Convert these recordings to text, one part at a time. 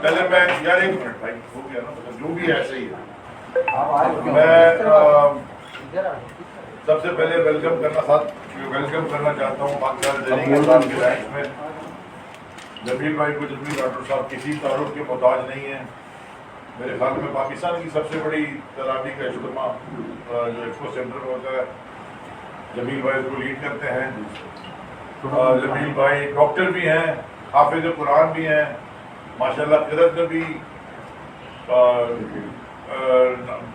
پہلے میں یار ایک منٹ بھائی ہو گیا نا جو بھی ایسے ہی ہے میں سب سے پہلے ویلکم کرنا چاہتا ہوں پاکستان زرعی صاحب کے رائٹس میں جمیل بھائی کو جمیل ڈاکٹر صاحب کسی تعارف کے محتاج نہیں ہیں. میرے خیال میں پاکستان کی سب سے بڑی تراوی کا اجتماع جو ایکسپو سینٹر میں ہوتا ہے جمیل بھائی اس کو لیڈ کرتے ہیں. جمیل بھائی ڈاکٹر بھی ہیں, حافظ قرآن بھی ہیں, ماشاءاللہ قدرت میں بھی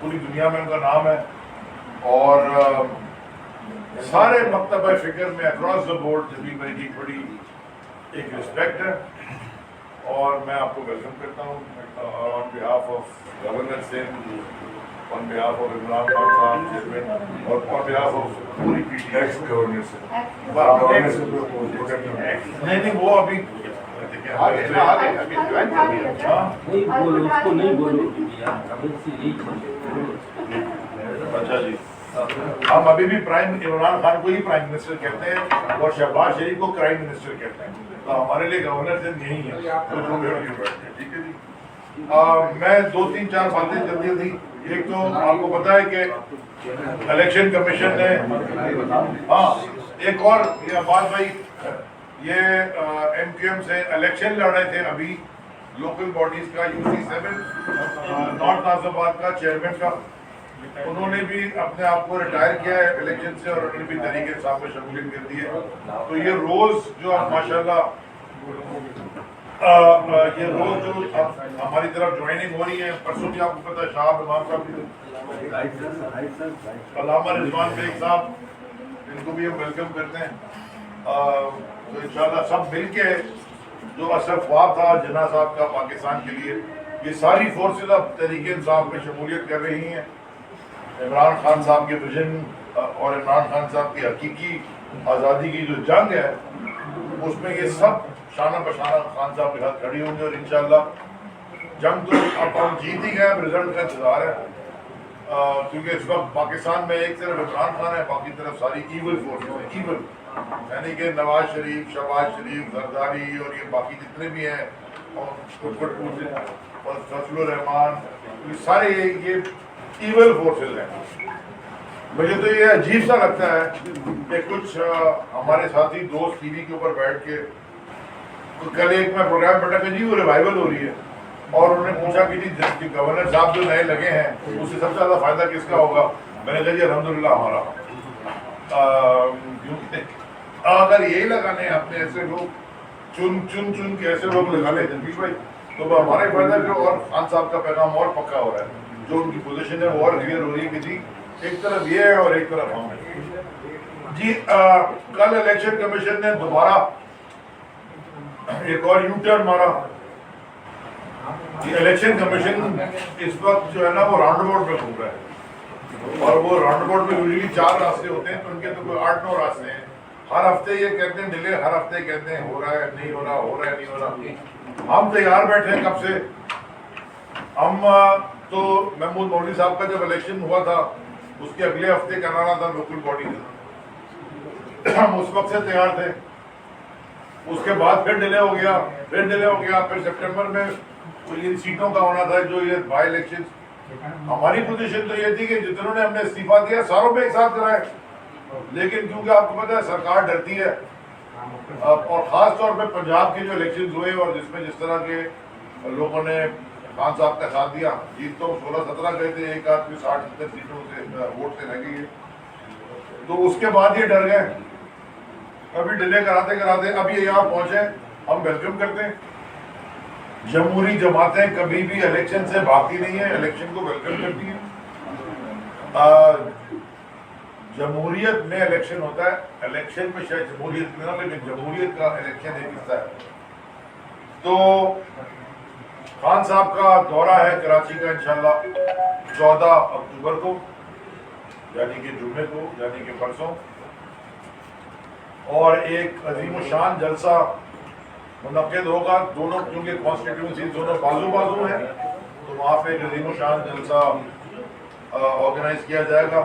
پوری دنیا میں ان کا نام ہے, اور سارے مکتبہ فکر میں اکراس دا بورڈ جمیل بھائی کی بڑی ایک رسپیکٹ ہے. اور میں آپ کو ویلکم کرتا ہوں on behalf of governor Sindh, on behalf of Imran Khan صاحب چیئرمین, اور آن بہاف آف پوری پی ٹی ایکس گورنر سے. نہیں وہ ابھی اچھا جی, ہم ابھی بھی عمران خان کو ہی پرائم منسٹر کہتے ہیں اور شہباز شریف کو پرائم منسٹر کہتے ہیں, تو ہمارے لیے گورنر سے نہیں ہے. ٹھیک ہے جی, میں 2-3-4 باتیں جلدی تھی. ایک تو آپ کو پتا ہے کہ الیکشن کمیشن نے ایک اور عباس بھائی یہ ایم کیو ایم سے الیکشن لڑ رہے تھے ابھی لوکل باڈیز کا, UC7 نارتھ ناظم آباد کا چیئرمین کا, انہوں نے بھی اپنے آپ کو ریٹائر کیا ہے الیکشن سے اور انہوں نے بھی طریقے صاحب میں شمولیت کر دی ہے. تو یہ روز جو ماشاءاللہ یہ روز جو ہماری طرف جوائننگ ہو رہی ہے, پرسوں بھی آپ کو پتا ہے شاہب امام صاحب, علامہ رضوان بیگ صاحب, ان کو بھی ہم ویلکم کرتے ہیں. تو انشاءاللہ سب مل کے جو اثر خواب تھا جناح صاحب کا پاکستان کے لیے, یہ ساری فورسز اب تحریک انصاف میں شمولیت کر رہی ہیں. عمران خان صاحب کے ویژن اور عمران خان صاحب کی حقیقی آزادی کی جو جنگ ہے اس میں یہ سب شانہ بشانہ خان صاحب کے ساتھ کھڑی ہوں گی, اور انشاءاللہ جنگ تو اب ہم جیت ہی گئے, اب رزلٹ کا انتظار ہے. کیونکہ اس وقت پاکستان میں ایک طرف عمران خان ہے, باقی طرف ساری ایول فورسز ہیں. ایول یعنی کہ نواز شریف, شہباز شریف, زرداری اور یہ باقی جتنے بھی ہیں, اور فضل الرحمان, یہ سارے یہ ایول فورسز ہیں. مجھے تو یہ عجیب سا لگتا ہے کہ کچھ ہمارے ساتھی دوست ٹی وی کے اوپر بیٹھ کے, کل ایک میں پروگرام پڑھا کہ جی وہ ریوائول ہو رہی ہے, اور انہوں نے پوچھا کہ جی گورنر صاحب جو نئے لگے ہیں اس سے سب سے زیادہ فائدہ کس کا ہوگا. میں نے کہا جی الحمدللہ ہمارا. اگر یہی لگانے ہیں اپنے ایسے لوگ چن کے ایسے لوگ لگانے جنبیش بھائی, تو ہمارا ہی فائدہ جو, اور خان صاحب کا پیغام اور پکا ہو رہا ہے, جو ان کی پوزیشن ہے وہ اور کلیئر ہو رہی ہے کہ جی ایک طرف یہ ہے اور ایک طرف ہم ہیں. جی کل الیکشن کمیشن نے دوبارہ ایک اور یو ٹرن مارا. الیکشن کمیشن اس وقت جو ہے نا وہ راؤنڈ اباؤٹ میں گھوم رہا ہے, اور وہ راؤنڈ اباؤٹ میں یوزلی 4 راستے ہوتے ہیں, تو ان کے تو کوئی 8-9 راستے ہیں. ہر ہفتے یہ کہتے ہیں ڈیلے, ہر ہفتے کہتے ہیں ہو رہا ہے نہیں ہو رہا, ہو رہا ہے نہیں ہو رہا. ہم تیار بیٹھے ہیں کب سے. ہم تو محمود مولوی صاحب کا جب الیکشن ہوا تھا اس کے اگلے ہفتے کرانا تھا لوکل باڈی کا, ہم اس وقت سے تیار تھے. اس کے بعد پھر ڈیلے ہو گیا, پھر سپٹمبر میں ان سیٹوں کا ہونا تھا جو یہ بائی الیکشن. ہماری پوزیشن تو یہ تھی کہ جتنوں نے ہم نے استعفیٰ دیا ساروں پہ ایک ساتھ کرائے, لیکن کیونکہ آپ کو پتا ہے سرکار ڈرتی ہے, اور خاص طور پہ پنجاب کے جو الیکشن ہوئے اور جس میں جس طرح کے لوگوں نے خان صاحب کا ساتھ دیا, جیت تو 16-17 گئے تھے, ایک آدمی 60-70 سیٹوں سے ووٹ سے رہ گئی ہے. تو اس کے بعد یہ ڈر گئے, ابھی ڈیلے کراتے اب یہ یہاں پہنچے. ہم ویلکم کرتے ہیں. جمہوری جماعتیں کبھی بھی الیکشن سے بھاگتی نہیں ہیں, الیکشن کو ویلکم کرتی ہیں. جمہوریت میں الیکشن ہوتا ہے, الیکشن میں شاید جمہوریت میں نہ, لیکن جمہوریت کا الیکشن ایک حصہ ہے. تو خان صاحب کا دورہ ہے کراچی کا انشاءاللہ 14 اکتوبر کو, یعنی کہ جمعے کو, یعنی کہ پرسوں, اور ایک عظیم الشان جلسہ منعقد ہوگا. دونوں کیونکہ کانسٹیٹیوئنسیز دونوں بازو ہیں, تو وہاں پہ ایک عظیم الشان جلسہ آرگنائز کیا جائے گا,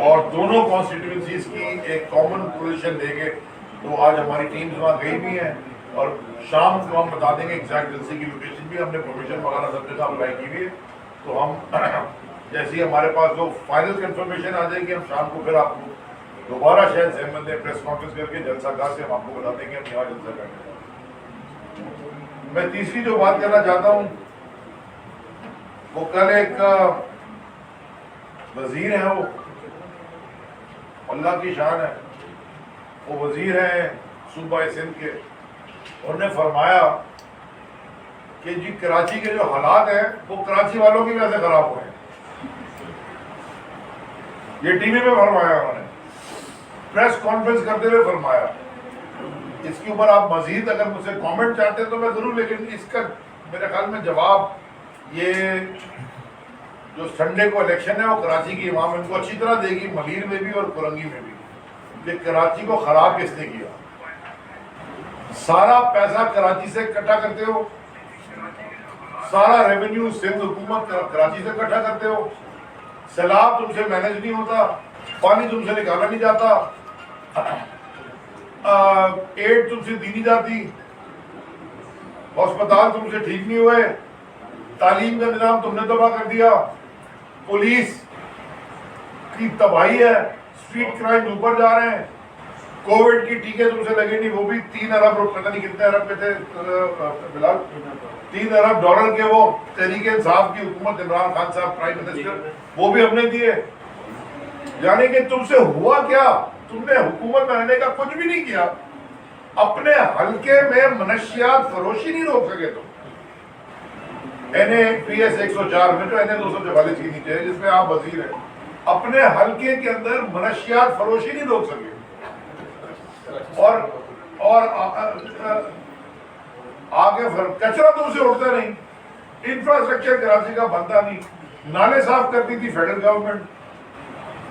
اور دونوں کانسٹیٹیوئنسیز کی ایک کامن پوزیشن لے کے. تو آج ہماری ٹیمز وہاں گئی بھی ہیں, اور شام کو ہم بتا دیں گے ایگزیکٹ جلسے کی لوکیشن بھی. ہم نے پرمیشن وغیرہ سب کے ساتھ اپلائی کی ہوئی ہے, تو ہم جیسے ہی ہمارے پاس جو فائنل کنفرمیشن آ جائے گی ہم شام کو پھر آپ کو دوبارہ شاید احمد نے پریس کانفرنس کر کے جلسہ گاہ سے ہم آپ کو بتا دیں گے ہم یہاں جلسہ کریں گے. میں تیسری جو بات کرنا چاہتا ہوں وہ کل ایک وزیر ہیں, وہ اللہ کی شان ہے, وہ وزیر ہیں صوبہ سندھ کے, انہوں نے فرمایا کہ جی کراچی کے جو حالات ہیں وہ کراچی والوں کی وجہ سے خراب ہوئے ہیں. یہ ٹی وی میں فرمایا, انہوں نے پریس کانفرنس کرتے ہوئے فرمایا. اس کے اوپر آپ مزید اگر مجھ سے کامنٹ چاہتے ہیں تو میں ضرور, لیکن اس کا میرے خیال میں جواب یہ جو سنڈے کو الیکشن ہے وہ کراچی کی عوام ان کو اچھی طرح دے گی, ملیر میں بھی اور کرنگی میں بھی, کہ کراچی کو خراب کس نے کیا. سارا پیسہ کراچی سے اکٹھا کرتے ہو, سارا ریونیو سندھ حکومت کراچی سے اکٹھا کرتے ہو, سیلاب تم سے مینج نہیں ہوتا, پانی تم سے نکالا نہیں جاتا, ایڈ تم سے دی نہیں جاتی, ہسپتال تم سے ٹھیک نہیں ہوئے, تعلیم کا نظام تم نے تباہ کر دیا, پولیس کی تباہی ہے, اسٹریٹ کرائم اوپر جا رہے ہیں, کووڈ کی ٹیکے تم سے لگے نہیں, وہ بھی 3 ارب پتہ نہیں کتنے ارب کے تھے بلال, 3 ارب ڈالر کے وہ تحریک انصاف کی حکومت عمران خان صاحب پرائم منسٹر, وہ بھی ہم نے دیے. یعنی کہ تم سے ہوا کیا, تم نے حکومت میں رہنے کا کچھ بھی نہیں کیا, اپنے حلقے میں منشیات فروشی نہیں روک سکے. تم NAPS 104 میں جو NA 244 کی نیچے ہے جس میں آپ وزیر ہیں, اپنے حلقے کے اندر منشیات فروشی نہیں روک سکے. اور آگے کچرا تم سے اٹھتا نہیں, انفراسٹرکچر کراچی کا بنتا نہیں, نالے صاف کرتی تھی فیڈرل گورنمنٹ,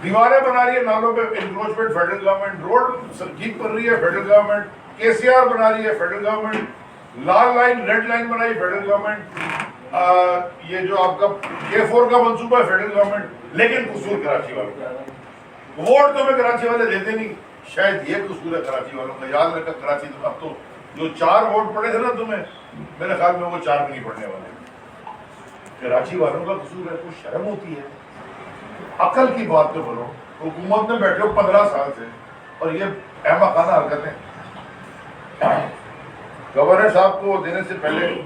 دیواریں بنا رہی ہے نالوں پہ انکروچمنٹ فیڈرل گورنمنٹ, روڈ ٹھیک کر رہی ہے فیڈرل گورنمنٹ, KCR بنا رہی ہے فیڈرل گورنمنٹ, لال لائن ریڈ لائن بنائی فیڈرل گورنمنٹ, یہ جو آپ کا K4 کا منصوبہ ہے فیڈرل گورنمنٹ, لیکن قصور کراچی والوں کا. ووٹ تمہیں کراچی والے دیتے نہیں, شاید یہ قصور ہے کراچی والوں کا. یاد رکھا کراچی تم اب تو جو 4 ووٹ پڑے تھے نا تمہیں, میرے خیال میں وہ 4 بھی نہیں پڑنے والے. کراچی والوں کا قصور ہے, کچھ شرم ہوتی ہے, عقل کی بات تو کرو. حکومت میں بیٹھے ہو 15 سال سے اور یہ احمقانہ حرکتیں. گورنر صاحب کو دینے سے پہلے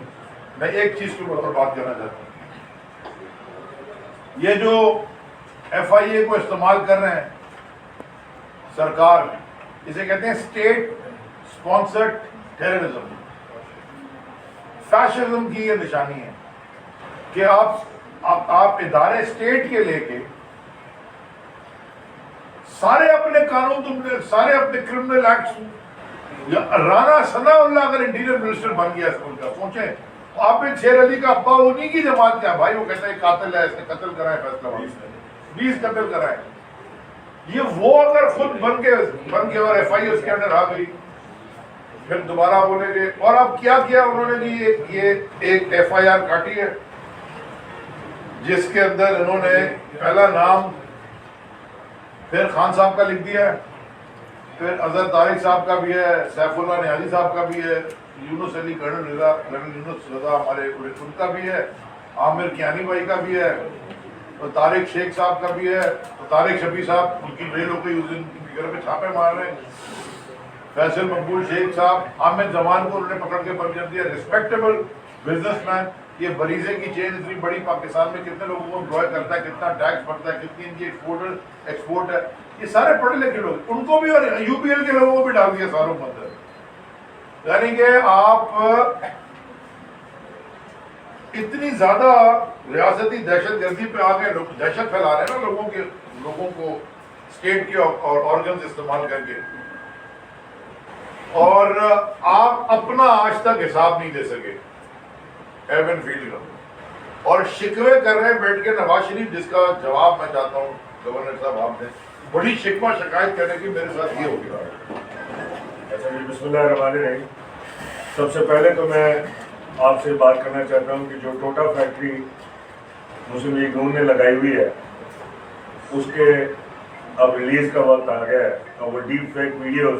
میں ایک چیز کے اوپر بات کرنا چاہتا ہوں. یہ جو FIA کو استعمال کر رہے ہیں سرکار, اسے کہتے ہیں اسٹیٹ اسپانسرڈ ٹیررزم. فیشزم کی یہ نشانی ہے کہ آپ ادارے اسٹیٹ کے لے کے سارے اپنے قانون, تم نے سارے اپنے کرمنل ایکٹس. رانا ثناء اللہ اگر انٹیریئر منسٹر بن گیا اسکول کا, سوچیں عابد شیر علی کا ابا انہی کی جماعت کیا بھائی, وہ کہتا ہے قاتل ہے, اس نے قتل کرائے, فیصلہ 20 قتل کرائے. یہ وہ اگر خود بن کے اور FIA اس کے اندر آ گئی, پھر دوبارہ بولے گے. اور اب کیا انہوں نے جی, یہ ایک FIR کاٹی ہے جس کے اندر انہوں نے پہلا نام پھر خان صاحب کا لکھ دیا ہے, پھر اظہر طارق صاحب کا بھی ہے, سیف اللہ نیازی صاحب کا بھی ہے, یونس علی کرنل یونس رضا ہمارے ان کا بھی ہے, عامر کیانی بھائی کا بھی ہے, اور طارق شیخ صاحب کا بھی ہے, اور طارق شفیع صاحب ان کی ریل ہو گئی, اس دن ان کے گھر پہ چھاپے مار رہے ہیں. فیصل مقبول شیخ صاحب, حامد زمان کو انہوں نے پکڑ کے پرچم دیا, ریسپیکٹیبل بزنس مین. یہ بریزے کی چین اتنی بڑی پاکستان میں کتنے لوگوں کو امپلوائے کرتا ہے, کتنا ٹیکس بڑھتا ہے, کتنی ان کی ایکسپورٹ ہے. یہ سارے پڑھے لکھے لوگ, ان کو بھی اور UPL کے لوگوں کو بھی ڈال دیا ساروں کو اندر. یعنی کہ آپ اتنی زیادہ ریاستی دہشت گردی پہ آگے دہشت پھیلا رہے ہیں نا لوگوں کو اسٹیٹ کے اور آرگنز استعمال کر کے, اور آپ اپنا آج تک حساب نہیں دے سکے ایون فیلڈ کا, اور شکوے کر رہے ہیں بیٹھ کے نواز شریف, جس کا جواب میں چاہتا ہوں گورنر صاحب آپ نے بڑی شکوہ شکایت کرنے کی میرے ساتھ یہ ہو گیا. اچھا جی, بسم اللہ الرحمن الرحیم. سب سے پہلے تو میں آپ سے بات کرنا چاہتا ہوں کہ جو ٹوٹا فیکٹری مسلم لیگ نون نے لگائی ہوئی ہے اس کے اب ریلیز کا وقت آ گیا ہے, اور وہ ڈیپ فیک ویڈیوز